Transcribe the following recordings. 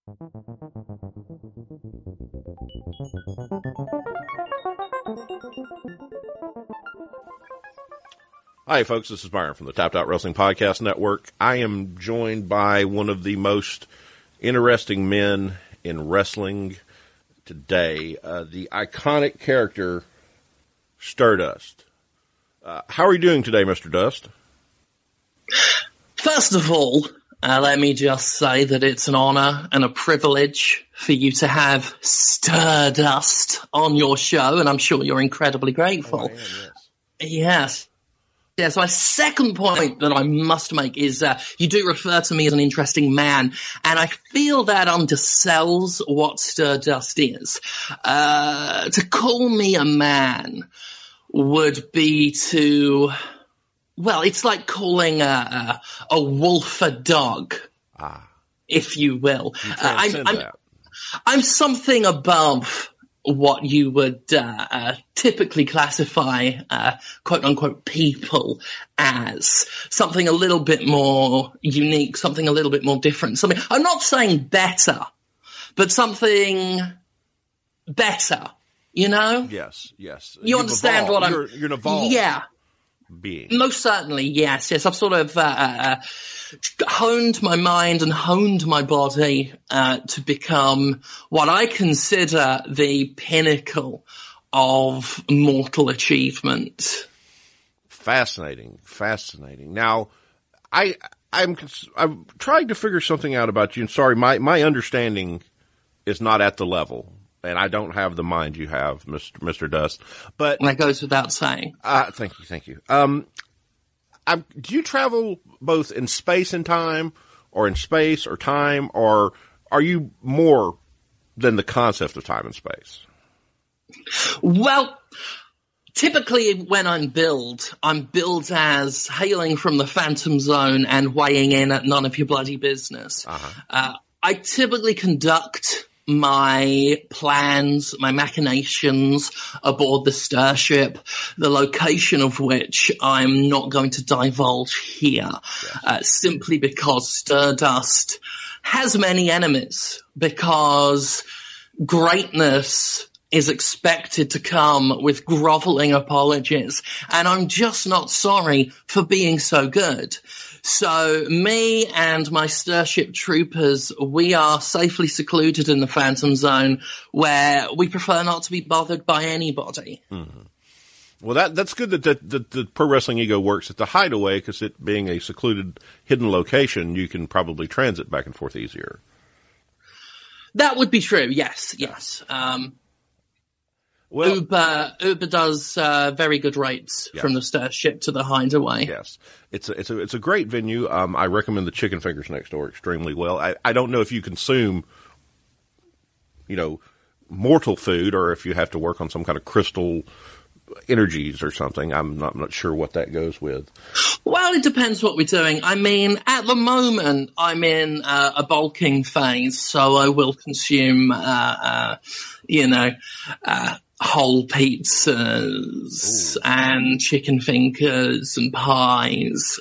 Hi, folks. This is Myron from the Tapped Out Wrestling Podcast Network. I am joined by one of the most interesting men in wrestling today, the iconic character Stardust. How are you doing today, Mr. Dust? First of all, let me just say that it's an honor and a privilege for you to have Stardust on your show, and I'm sure you're incredibly grateful. Oh, I am, yes. Yes, my second point that I must make is you do refer to me as an interesting man, and I feel that undersells what Stardust is. To call me a man would be to, well, it's like calling a wolf a dog, if you will. I'm something above what you would typically classify quote-unquote people as. Something a little bit more unique, something a little bit more different. Something, I'm not saying better, but something better, you know? Yes. You understand what You're an evolved being. Most certainly, yes. I've sort of honed my mind and honed my body to become what I consider the pinnacle of mortal achievement. Fascinating. Now, I'm trying to figure something out about you, and sorry, my understanding is not at the level. And I don't have the mind you have, Mr. Dust. But that goes without saying. Thank you. Do you travel both in space and time, or in space or time, or are you more than the concept of time and space? Well, typically when I'm billed as hailing from the Phantom Zone and weighing in at none of your bloody business. I typically conduct my plans, my machinations aboard the starship, the location of which I'm not going to divulge here, simply because Stardust has many enemies, because greatness is expected to come with groveling apologies, and I'm just not sorry for being so good. So me and my Starship troopers, we are safely secluded in the Phantom Zone, where we prefer not to be bothered by anybody. Mm-hmm. Well, that's good that the Pro Wrestling Ego works at the Hideaway, because it being a secluded, hidden location, you can probably transit back and forth easier. That would be true, yes. Well, Uber does very good rates from the Starship to the Hideaway. Yes, it's a great venue. I recommend the chicken fingers next door extremely well. I don't know if you consume, mortal food, or if you have to work on some kind of crystal energies or something. I'm not sure what that goes with. Well, it depends what we're doing. I mean, at the moment, I'm in a bulking phase, so I will consume, whole pizzas and chicken fingers and pies.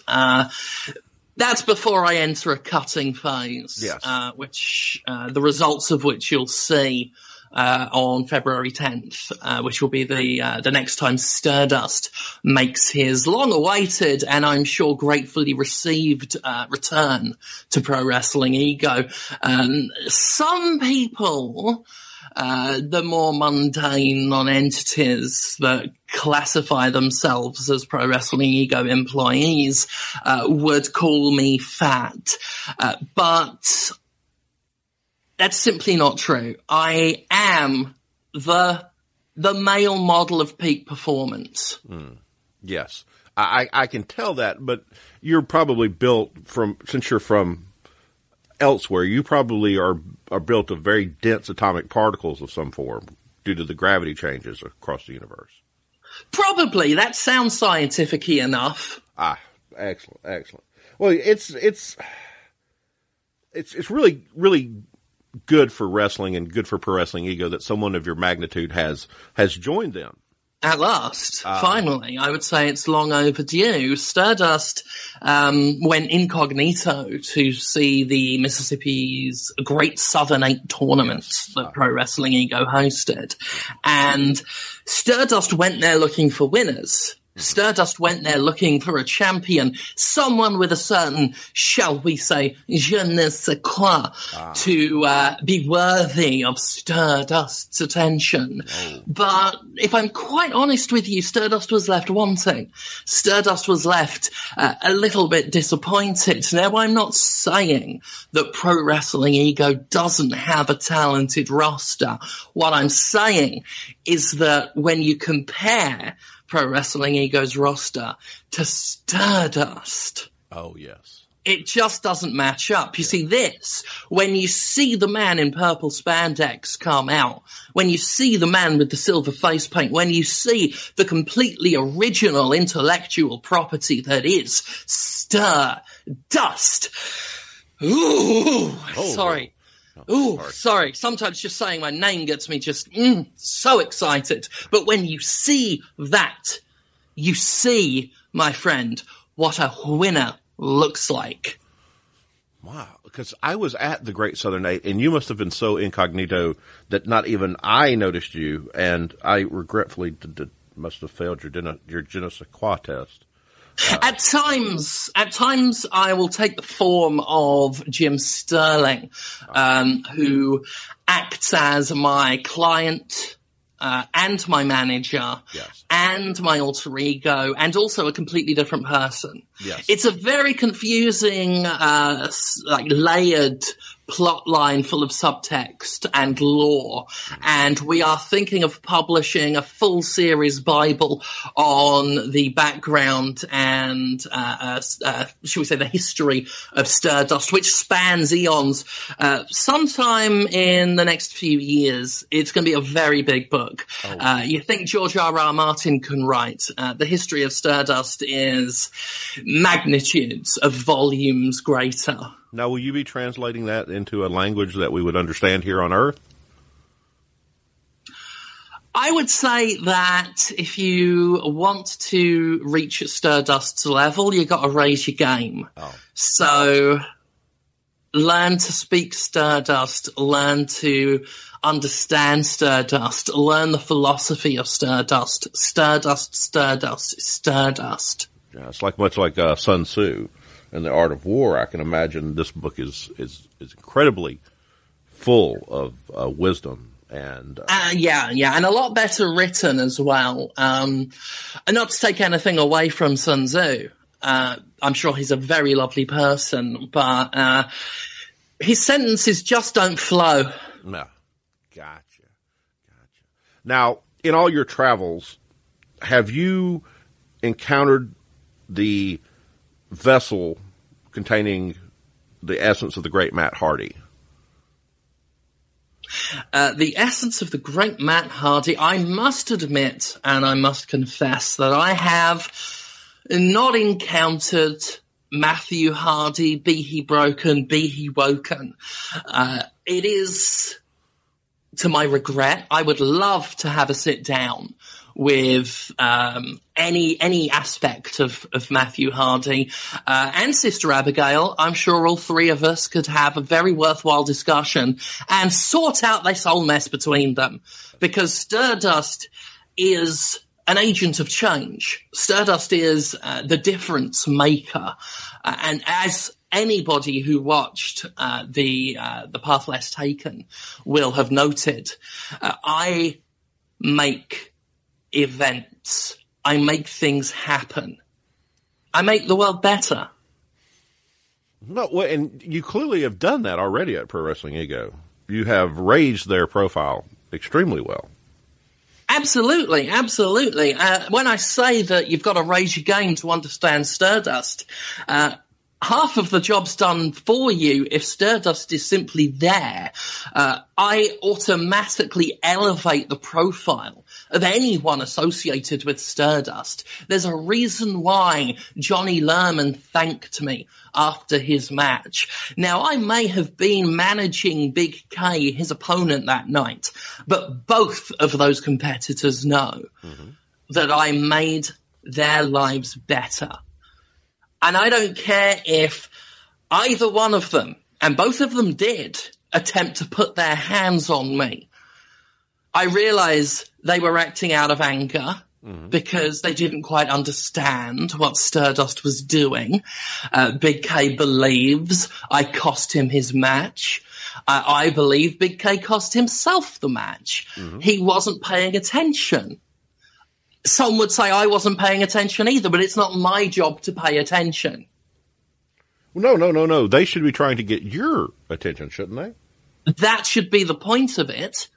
That's before I enter a cutting phase, which the results of which you'll see on February 10th, which will be the next time Stardust makes his long-awaited and I'm sure gratefully received return to Pro Wrestling Ego. Some people, the more mundane non-entities that classify themselves as Pro Wrestling Ego employees, would call me fat. But that's simply not true. I am the male model of peak performance. Yes. I can tell that, but you're probably built since you're from elsewhere, you probably are built of very dense atomic particles of some form due to the gravity changes across the universe. Probably. That sounds scientific-y enough. Excellent. Well, it's really, really good for wrestling and good for Pro Wrestling Ego that someone of your magnitude has joined them. At last, finally, I would say it's long overdue. Stardust went incognito to see the Mississippi's Great Southern 8 tournament that Pro Wrestling Ego hosted. And Stardust went there looking for winners. Stardust went there looking for a champion, someone with a certain, shall we say, je ne sais quoi, to be worthy of Stardust's attention. But if I'm quite honest with you, Stardust was left wanting. Stardust was left a little bit disappointed. Now, I'm not saying that Pro Wrestling Ego doesn't have a talented roster. What I'm saying is that when you compare Pro Wrestling Ego's roster to Stardust. Oh, yes. It just doesn't match up. You see this, when you see the man in purple spandex come out, when you see the man with the silver face paint, when you see the completely original intellectual property that is Stardust. Ooh, sorry. Ooh, sorry. Sometimes just saying my name gets me just so excited. But when you see that, you see, my friend, what a winner looks like. Wow. Because I was at the Great Southern 8, and you must have been so incognito that not even I noticed you, and I regretfully must have failed your je ne sais quoi test. At times, I will take the form of Jim Sterling, who acts as my client and my manager and my alter ego, and also a completely different person. Yes. It's a very confusing, layered plot line full of subtext and lore, and we are thinking of publishing a full series Bible on the background and shall we say the history of Stardust, which spans eons. Sometime in the next few years, it's going to be a very big book. You think George R.R. Martin can write the history of Stardust is magnitudes of volumes greater. Now, will you be translating that into a language that we would understand here on Earth? I would say that if you want to reach Stardust's level, you've got to raise your game. So learn to speak Stardust, learn to understand Stardust, learn the philosophy of Stardust. Stardust, Stardust, Stardust. Yeah, it's much like Sun Tzu and the Art of War. I can imagine this book is incredibly full of wisdom and and a lot better written as well. And not to take anything away from Sun Tzu, I'm sure he's a very lovely person, but his sentences just don't flow. No, gotcha. Now, in all your travels, have you encountered the vessel containing the essence of the great Matt Hardy? The essence of the great Matt Hardy, I must admit, and I must confess that I have not encountered Matthew Hardy, be he broken, be he woken. It is, to my regret, I would love to have a sit down with any aspect of Matthew Hardy and Sister Abigail. I'm sure all three of us could have a very worthwhile discussion and sort out this whole mess between them, because Stardust is an agent of change. Stardust is the difference maker, and as anybody who watched the Path Less Taken will have noted, I make events. I make things happen. I make the world better. No, and you clearly have done that already at Pro Wrestling Ego. You have raised their profile extremely well. Absolutely. When I say that you've got to raise your game to understand Stardust, half of the job's done for you if Stardust is simply there. I automatically elevate the profile of anyone associated with Stardust. There's a reason why Johnny Lerman thanked me after his match. Now, I may have been managing Big K, his opponent, that night, but both of those competitors know that I made their lives better. And I don't care if either one of them, and both of them did, attempt to put their hands on me. I realize they were acting out of anger because they didn't quite understand what Stardust was doing. Big K believes I cost him his match. I believe Big K cost himself the match. He wasn't paying attention. Some would say I wasn't paying attention either, but it's not my job to pay attention. No. They should be trying to get your attention, shouldn't they? That should be the point of it.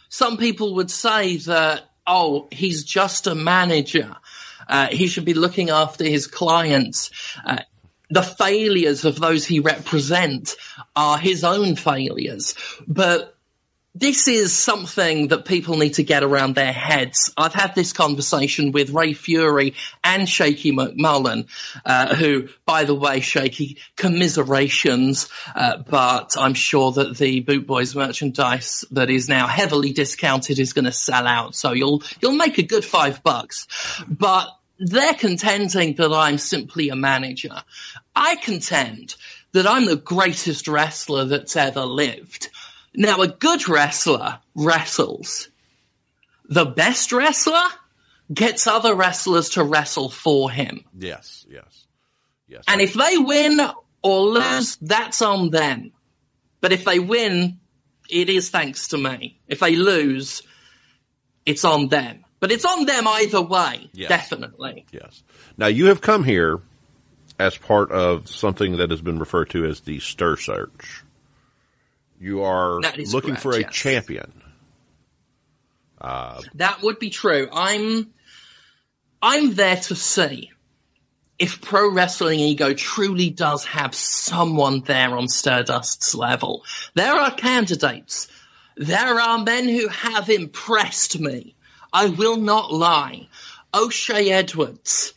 Some people would say that, oh, he's just a manager. He should be looking after his clients. The failures of those he represents are his own failures. But this is something that people need to get around their heads. I've had this conversation with Ray Fury and Shaky McMullen, who, by the way, Shaky, commiserations, but I'm sure that the Boot Boys merchandise that is now heavily discounted is going to sell out, so you'll make a good $5. But they're contending that I'm simply a manager. I contend that I'm the greatest wrestler that's ever lived. Now, a good wrestler wrestles. The best wrestler gets other wrestlers to wrestle for him. Yes. And if they win or lose, that's on them. But if they win, it is thanks to me. If they lose, it's on them. But it's on them either way, definitely. Yes. Now, you have come here as part of something that has been referred to as the STERSEARCH. You are looking for a champion. That would be true. I'm there to see if Pro Wrestling Ego truly does have someone there on Stardust's level. There are candidates. There are men who have impressed me. I will not lie. O'Shea Edwards,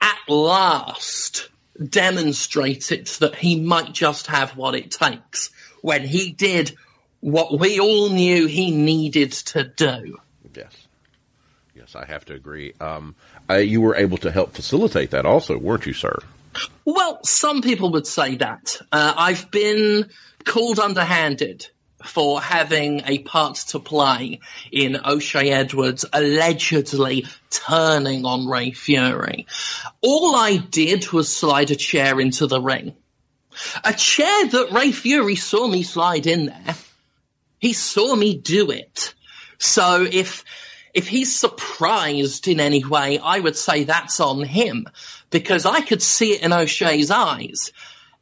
at last, demonstrated that he might just have what it takes when he did what we all knew he needed to do. Yes, I have to agree. You were able to help facilitate that also, weren't you, sir? Well, some people would say that. I've been called underhanded for having a part to play in O'Shea Edwards allegedly turning on Ray Fury. All I did was slide a chair into the ring. A chair that Ray Fury saw me slide in there. He saw me do it. So if he's surprised in any way, I would say that's on him, because I could see it in O'Shea's eyes.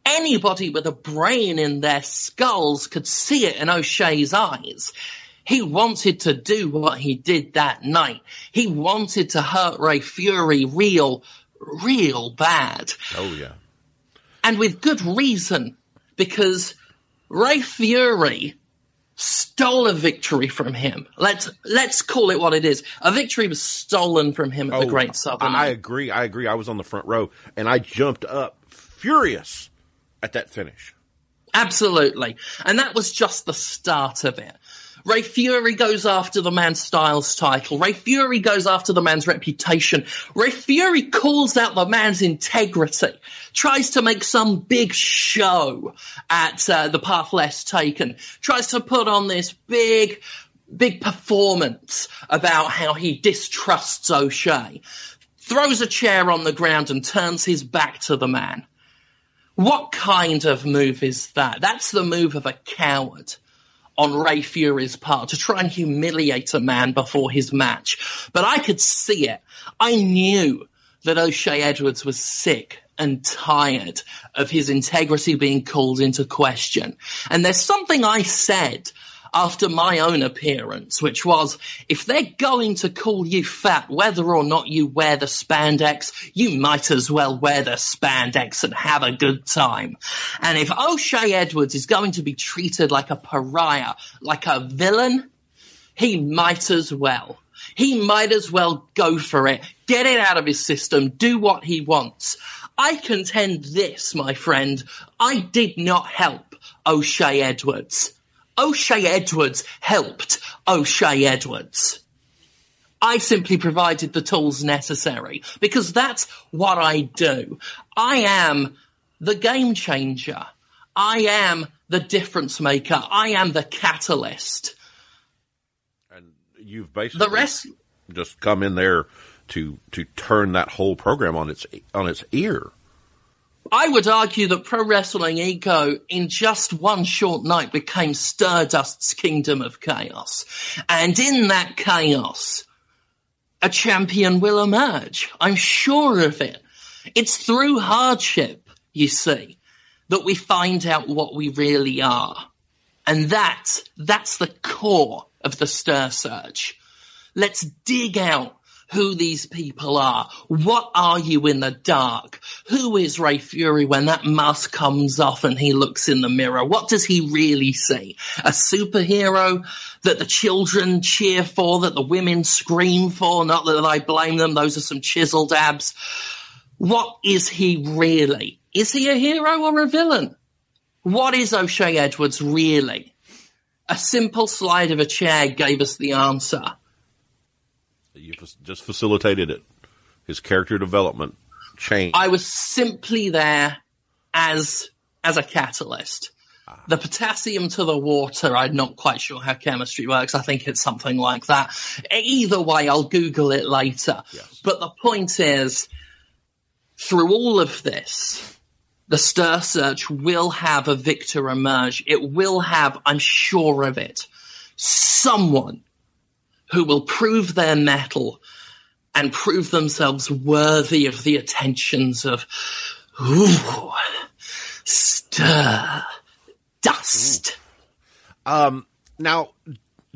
Anybody with a brain in their skulls could see it in O'Shea's eyes. He wanted to do what he did that night. He wanted to hurt Ray Fury real bad. Oh, yeah. And with good reason, because Ray Fury stole a victory from him. Let's call it what it is. A victory was stolen from him at the Great Southern. I agree. I was on the front row, and I jumped up furious at that finish. Absolutely. And that was just the start of it. Ray Fury goes after the man's Styles title. Ray Fury goes after the man's reputation. Ray Fury calls out the man's integrity, tries to make some big show at the Path Less Taken, tries to put on this big performance about how he distrusts O'Shea, throws a chair on the ground and turns his back to the man. What kind of move is that? That's the move of a coward on Ray Fury's part, to try and humiliate a man before his match. But I could see it. I knew that O'Shea Edwards was sick and tired of his integrity being called into question. And there's something I said after my own appearance, which was, if they're going to call you fat, whether or not you wear the spandex, you might as well wear the spandex and have a good time. And if O'Shea Edwards is going to be treated like a pariah, like a villain, he might as well. He might as well go for it, get it out of his system, do what he wants. I contend this, my friend, I did not help O'Shea Edwards. O'Shea Edwards helped O'Shea Edwards. I simply provided the tools necessary, because that's what I do. I am the game changer. I am the difference maker. I am the catalyst. And you've basically just come in there to turn that whole program on its ear. I would argue that Pro Wrestling Ego, in just one short night, became Stardust's Kingdom of Chaos. And in that chaos, a champion will emerge. I'm sure of it. It's through hardship, you see, that we find out what we really are. And that's the core of the Stir Search. Let's dig out who these people are. What are you in the dark? Who is Ray Fury when that mask comes off and he looks in the mirror? What does he really see? A superhero that the children cheer for, that the women scream for? Not that I blame them. Those are some chiseled abs. What is he really? Is he a hero or a villain? What is O'Shea Edwards really? A simple slide of a chair gave us the answer. You just facilitated it. His character development changed. I was simply there as a catalyst. The potassium to the water, I'm not quite sure how chemistry works. I think it's something like that. Either way, I'll Google it later. Yes. But the point is, through all of this, the Stir Search will have a victor emerge. It will have, I'm sure of it, someone who will prove their mettle and prove themselves worthy of the attentions of Stardust. Now,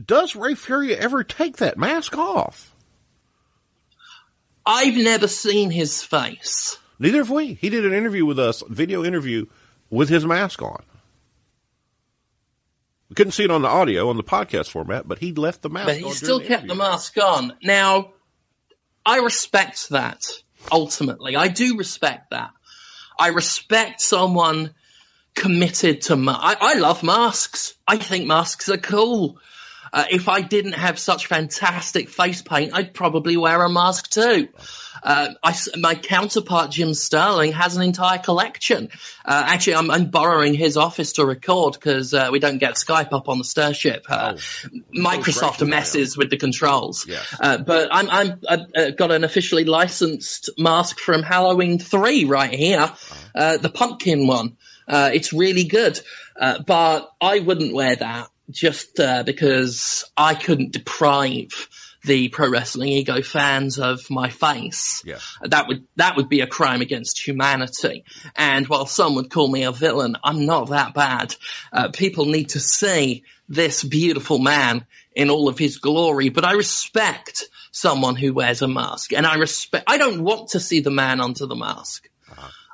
does Ray Fury ever take that mask off? I've never seen his face. Neither have we. He did an interview with us, video interview, with his mask on. We couldn't see it on the audio, on the podcast format, but he left the mask on. But he still kept the mask on. Now, I respect that, ultimately. I do respect that. I respect someone committed to I love masks. I think masks are cool. If I didn't have such fantastic face paint, I'd probably wear a mask too. My counterpart, Jim Sterling, has an entire collection. Actually, I'm borrowing his office to record because we don't get Skype up on the Starship. Microsoft messes with the controls. Yes. But I've got an officially licensed mask from Halloween 3 right here, the pumpkin one. It's really good. But I wouldn't wear that just because I couldn't deprive the Pro Wrestling Ego fans of my face. Yeah. That would be a crime against humanity. And while some would call me a villain, I'm not that bad. People need to see this beautiful man in all of his glory, but I respect someone who wears a mask. And I don't want to see the man under the mask.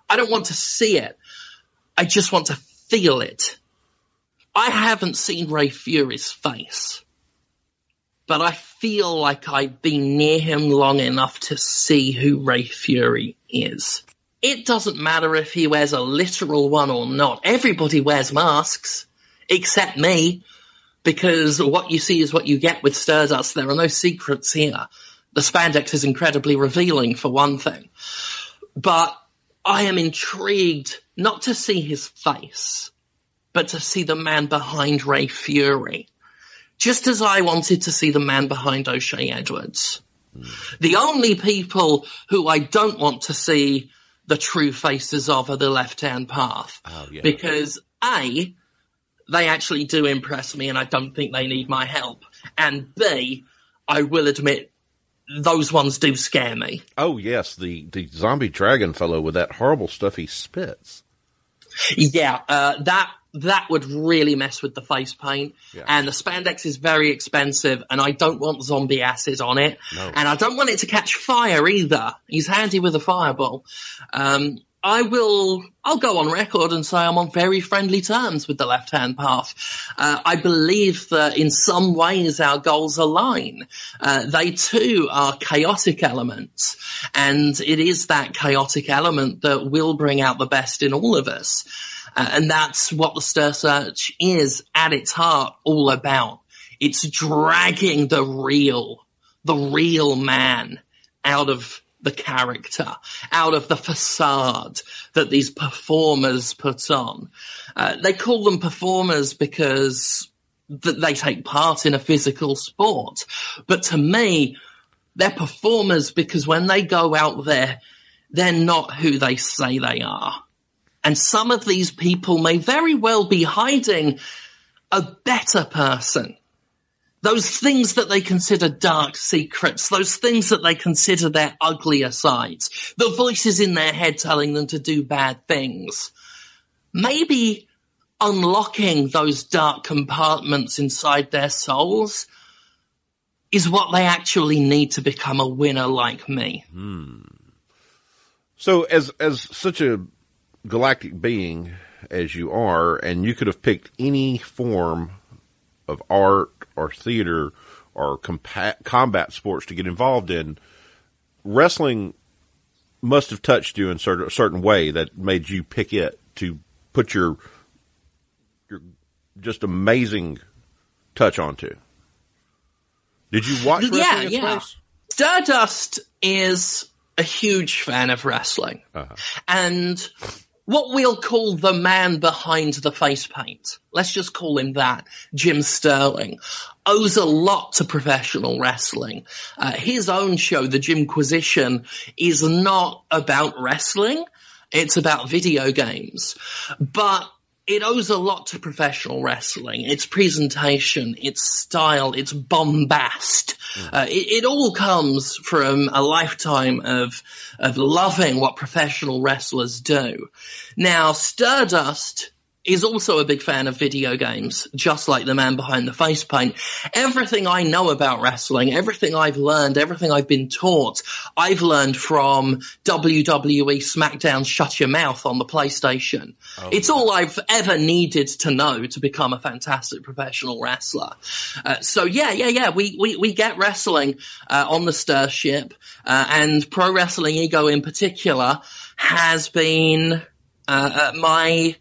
I don't want to see it. I just want to feel it. I haven't seen Ray Fury's face, but I feel like I've been near him long enough to see who Ray Fury is. It doesn't matter if he wears a literal one or not. Everybody wears masks, except me, because what you see is what you get with Stardust. There are no secrets here. The spandex is incredibly revealing, for one thing. But I am intrigued not to see his face, but to see the man behind Ray Fury. Just as I wanted to see the man behind O'Shea Edwards. The only people who I don't want to see the true faces of are the left-hand path. Oh, yeah. Because A, they actually do impress me and I don't think they need my help. And B, I will admit, those ones do scare me. Oh, yes, the zombie dragon fellow with that horrible stuff he spits. Yeah, that would really mess with the face paint. Yeah. And the spandex is very expensive, and I don't want zombie acid on it. No. And I don't want it to catch fire either. He's handy with a fireball. I'll go on record and say I'm on very friendly terms with the left-hand path. I believe that in some ways our goals align. They too are chaotic elements, and it is that chaotic element that will bring out the best in all of us. And that's what the Stir Search is at its heart all about. It's dragging the real the real man out of the character, out of the facade that these performers put on. They call them performers because they take part in a physical sport. But to me, they're performers because when they go out there, they're not who they say they are. And some of these people may very well be hiding a better person. Those things that they consider dark secrets, those things that they consider their uglier sides, the voices in their head telling them to do bad things. Maybe unlocking those dark compartments inside their souls is what they actually need to become a winner like me. So as such a galactic being as you are, and you could have picked any form of art or theater or combat sports to get involved in, wrestling must have touched you in a certain way that made you pick it to put your just amazing touch onto. Did you watch wrestling in space? Stardust is a huge fan of wrestling. And what we'll call the man behind the face paint, let's just call him that, Jim Sterling, owes a lot to professional wrestling. His own show, The Jimquisition, is not about wrestling. It's about video games. But it owes a lot to professional wrestling. Its presentation, its style, its bombast. It all comes from a lifetime of loving what professional wrestlers do. Now, Stardust is also a big fan of video games, just like the man behind the face paint. Everything I know about wrestling, everything I've learned, everything I've been taught, I've learned from WWE SmackDown Shut Your Mouth on the PlayStation. It's all I've ever needed to know to become a fantastic professional wrestler. So we get wrestling on the Starship, and Pro Wrestling Ego in particular has been my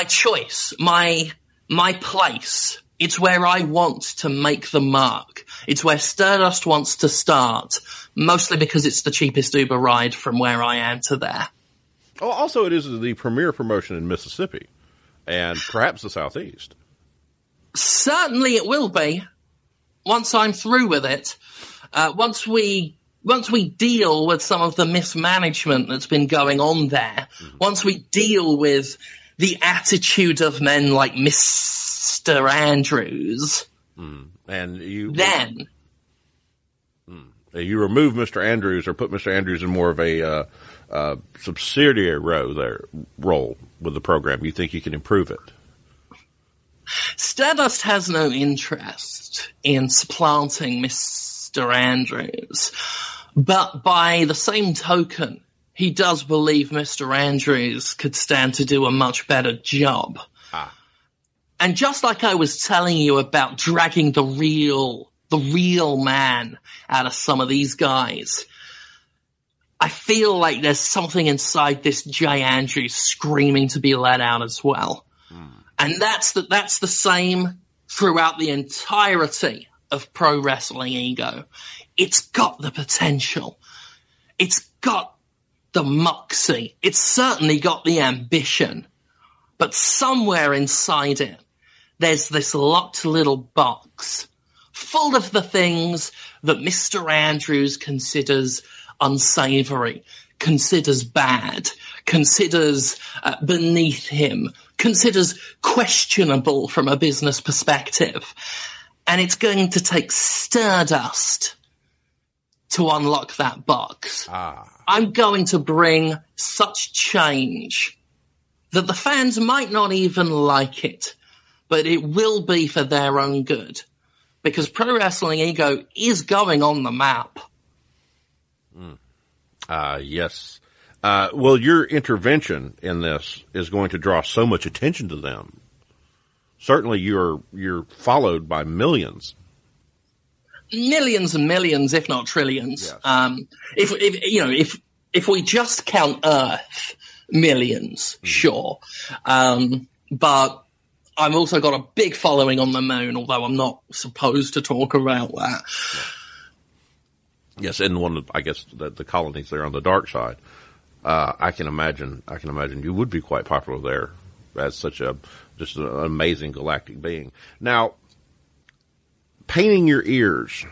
choice, my place. It's where I want to make the mark. It's where Stardust wants to start, mostly because it's the cheapest Uber ride from where I am to there. Oh, also, it is the premier promotion in Mississippi and perhaps the Southeast. Certainly it will be once I'm through with it. Once we deal with some of the mismanagement that's been going on there, once we deal with the attitude of men like Mr. Andrews, and you remove Mr. Andrews or put Mr. Andrews in more of a subsidiary role with the program. You think you can improve it? Stardust has no interest in supplanting Mr. Andrews, but by the same token, he does believe Mr. Andrews could stand to do a much better job. And just like I was telling you about dragging the real man out of some of these guys, I feel like there's something inside this Jay Andrews screaming to be let out as well. And that's the same throughout the entirety of Pro Wrestling Ego. It's got the potential. It's got the moxie. It's certainly got the ambition. But somewhere inside it, there's this locked little box full of the things that Mr. Andrews considers unsavory, considers bad, considers beneath him, considers questionable from a business perspective. And it's going to take Stardust to unlock that box. I'm going to bring such change that the fans might not even like it, but it will be for their own good. Because Pro Wrestling Ego is going on the map. Yes. Well, your intervention in this is going to draw so much attention to them. Certainly you're followed by millions. Millions and millions, if not trillions. Yes. If we just count Earth, millions, sure. But I've also got a big following on the moon, although I'm not supposed to talk about that. Yes, and one of, I guess, the colonies there on the dark side. I can imagine you would be quite popular there as just an amazing galactic being. Now, painting your ears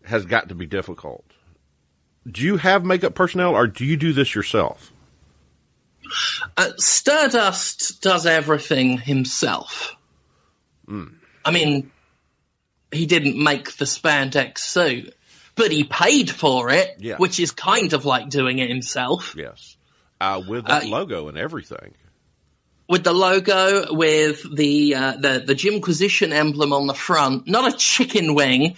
has got to be difficult. Do you have makeup personnel, or do you do this yourself? Stardust does everything himself. I mean, he didn't make the spandex suit, but he paid for it, which is kind of like doing it himself. Yes. With the logo and everything. With the logo, with the Jimquisition emblem on the front, not a chicken wing,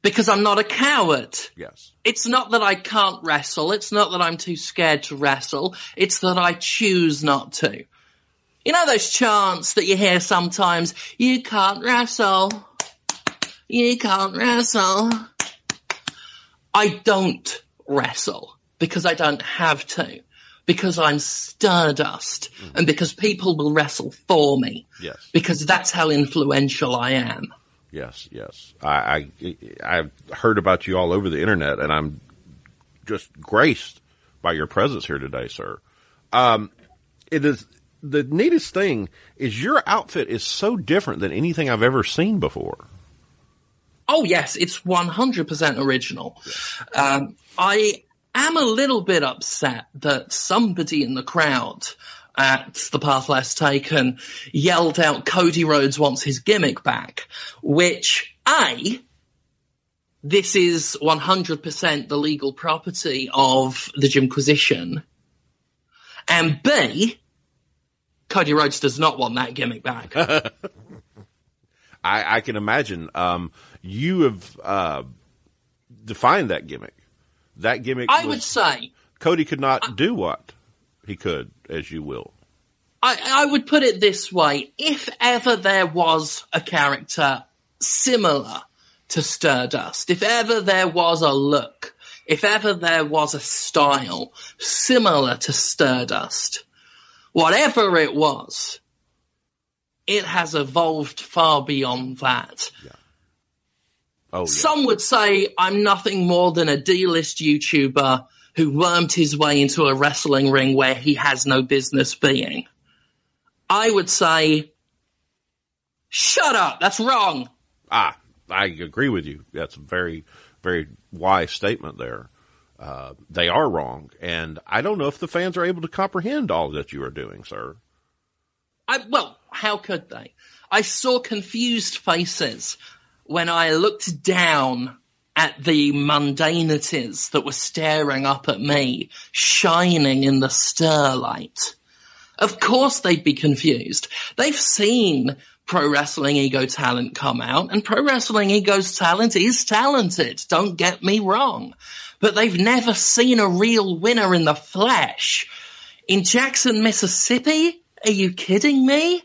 because I'm not a coward. Yes. It's not that I can't wrestle. It's not that I'm too scared to wrestle. It's that I choose not to. You know those chants that you hear sometimes? You can't wrestle. You can't wrestle. I don't wrestle because I don't have to. Because I'm Stardust. And because people will wrestle for me. Yes. Because that's how influential I am. Yes, yes. I've heard about you all over the internet, and I'm just graced by your presence here today, sir. It is the neatest thing is your outfit is so different than anything I've ever seen before. Oh yes, it's 100% original. Yeah. I am a little bit upset that somebody in the crowd at the Path Less Taken yelled out Cody Rhodes wants his gimmick back, which this is 100% the legal property of the Jimquisition, and B, Cody Rhodes does not want that gimmick back. I can imagine. You have defined that gimmick. That gimmick I would say Cody could not do what he could, as you will. I would put it this way. If ever there was a character similar to Stardust, if ever there was a look, if ever there was a style similar to Stardust, whatever it was, it has evolved far beyond that. Yeah. Oh, yeah. Some would say I'm nothing more than a D-list YouTuber who wormed his way into a wrestling ring where he has no business being. I would say, shut up, that's wrong. I agree with you. That's a very, very wise statement there. They are wrong, and I don't know if the fans are able to comprehend all that you are doing, sir. Well, how could they? I saw confused faces when I looked down at the mundanities that were staring up at me, shining in the starlight. Of course they'd be confused. They've seen Pro Wrestling Ego Talent come out, and Pro Wrestling Ego's talent is talented, don't get me wrong. But they've never seen a real winner in the flesh. In Jackson, Mississippi? Are you kidding me?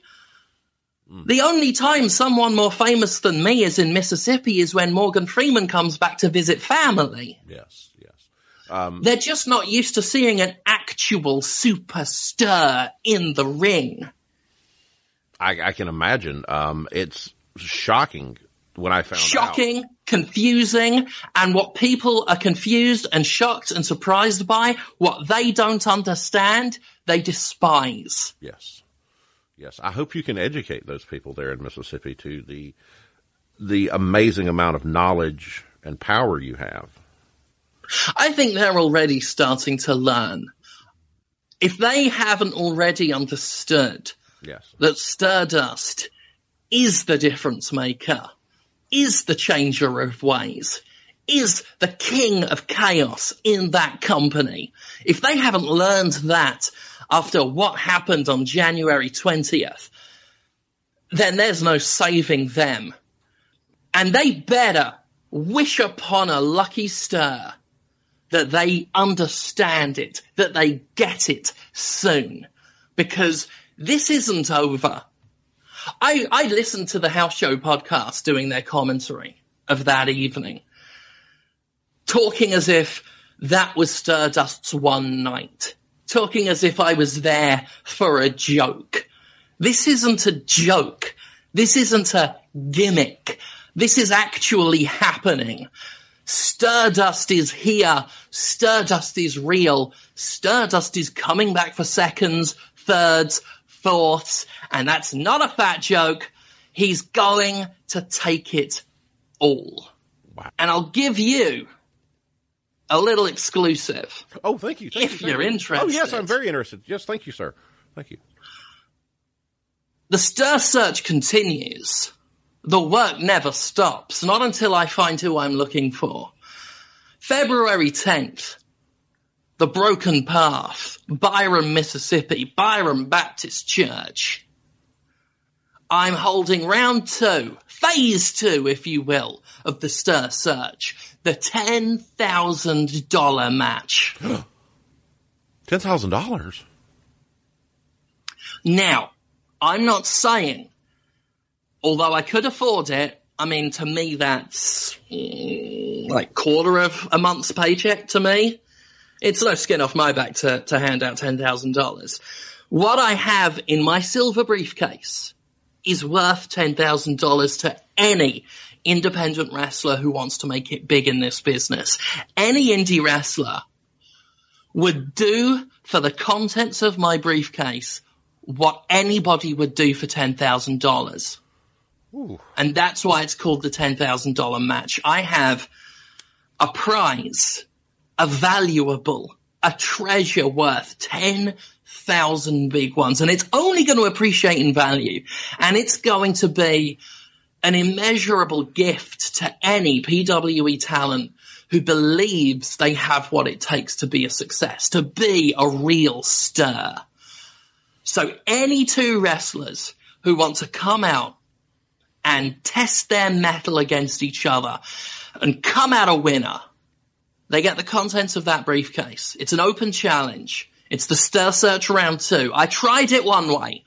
The only time someone more famous than me is in Mississippi is when Morgan Freeman comes back to visit family. Yes, yes. They're just not used to seeing an actual superstar in the ring. I can imagine. It's shocking when I found out. Shocking, confusing, and what people are confused and shocked and surprised by, what they don't understand, they despise. Yes. Yes, I hope you can educate those people there in Mississippi to the amazing amount of knowledge and power you have. I think they're already starting to learn. If they haven't already understood that Stardust is the difference maker, is the changer of ways, is the king of chaos in that company, if they haven't learned that after what happened on January 20th, then there's no saving them. And they better wish upon a lucky star that they understand it, that they get it soon. Because this isn't over. I listened to the House Show podcast doing their commentary of that evening, talking as if that was Stardust's one night. Talking as if I was there for a joke. This isn't a joke. This isn't a gimmick. This is actually happening. Stardust is here. Stardust is real. Stardust is coming back for seconds, thirds, fourths, and that's not a fat joke. He's going to take it all. Wow. And I'll give you a little exclusive. Oh, thank you. If you're interested. Oh, yes, I'm very interested. Yes, thank you, sir. Thank you. The STERSEARCH continues. The work never stops, not until I find who I'm looking for. February 10th, The Broken Path, Byron, Mississippi, Byron Baptist Church. I'm holding round 2, phase 2, if you will, of the STERSEARCH, the $10,000 match. $10,000? Now, I'm not saying, although I could afford it, I mean, to me, that's like quarter of a month's paycheck to me. It's no skin off my back to hand out $10,000. What I have in my silver briefcase is worth $10,000 to any independent wrestler who wants to make it big in this business. Any indie wrestler would do for the contents of my briefcase what anybody would do for $10,000. And that's why it's called the $10,000 match. I have a prize, a valuable, a treasure worth 10,000 big ones. And it's only going to appreciate in value. And it's going to be an immeasurable gift to any PWE talent who believes they have what it takes to be a success, to be a real stir. So any 2 wrestlers who want to come out and test their mettle against each other and come out a winner, they get the contents of that briefcase. It's an open challenge. It's the STERSEARCH round 2. I tried it one way.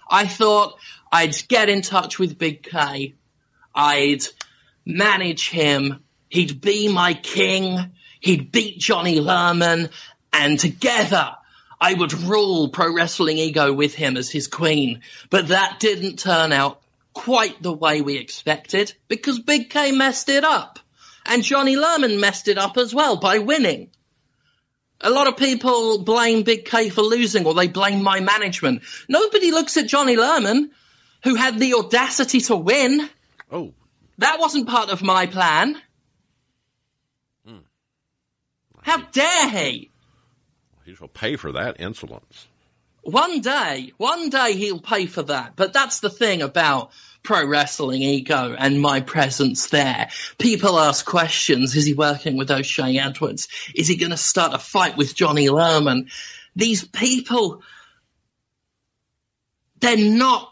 I thought I'd get in touch with Big K. I'd manage him. He'd be my king. He'd beat Johnny Lerman. And together I would rule Pro Wrestling Ego with him as his queen. But that didn't turn out quite the way we expected because Big K messed it up. And Johnny Lerman messed it up as well by winning. A lot of people blame Big K for losing, or they blame my management. Nobody looks at Johnny Lerman, who had the audacity to win. Oh. That wasn't part of my plan. How dare he? He shall pay for that insolence. One day he'll pay for that. But that's the thing about Pro Wrestling Ego and my presence there. People ask questions. Is he working with O'Shea Edwards? Is he going to start a fight with Johnny Lerman? These people, they're not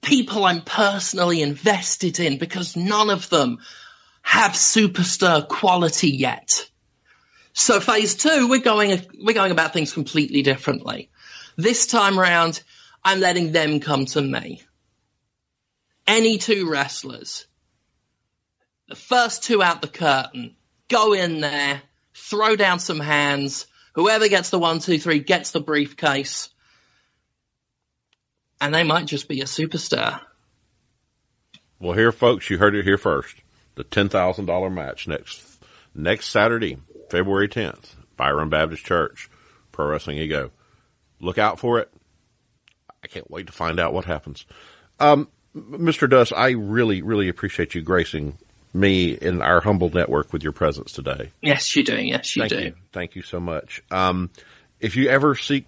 people I'm personally invested in because none of them have superstar quality yet. So phase 2, we're going about things completely differently. This time round, I'm letting them come to me. Any 2 wrestlers, the first 2 out the curtain, go in there, throw down some hands. Whoever gets the 1, 2, 3 gets the briefcase. And they might just be a superstar. Well, here, folks, you heard it here first. The $10,000 match next Saturday, February 10th, Byron Baptist Church, Pro Wrestling Ego. Look out for it. I can't wait to find out what happens. Mr. Dust, I really, really appreciate you gracing me in our humble network with your presence today. Yes, you do. Yes, you do. Thank you so much. If you ever seek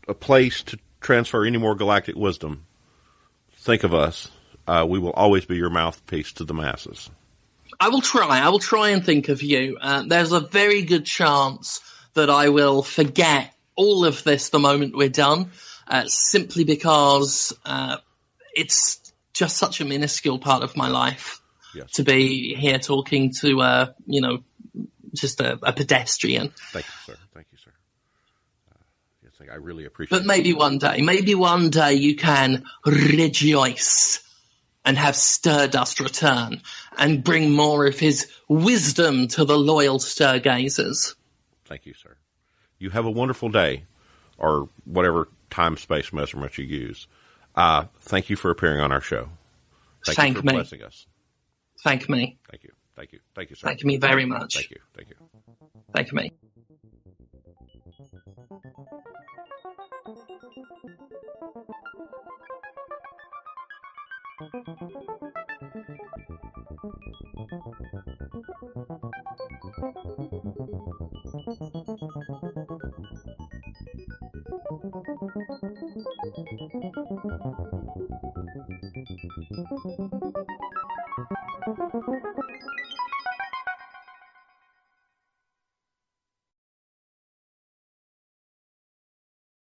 a place to transfer any more galactic wisdom, think of us. We will always be your mouthpiece to the masses. I will try and think of you. There's a very good chance that I will forget all of this the moment we're done, simply because it's just such a minuscule part of my life to be here talking to, just a pedestrian. Thank you, sir. Thank you, sir. I really appreciate it. But maybe one day you can rejoice and have Stardust return and bring more of his wisdom to the loyal stargazers. Thank you, sir. You have a wonderful day, or whatever time-space measurement you use. Thank you for appearing on our show. Thank you for blessing us. Thank me. Thank you. Thank you. Thank you, sir. Thank me very much. Thank you. Thank you. Thank me.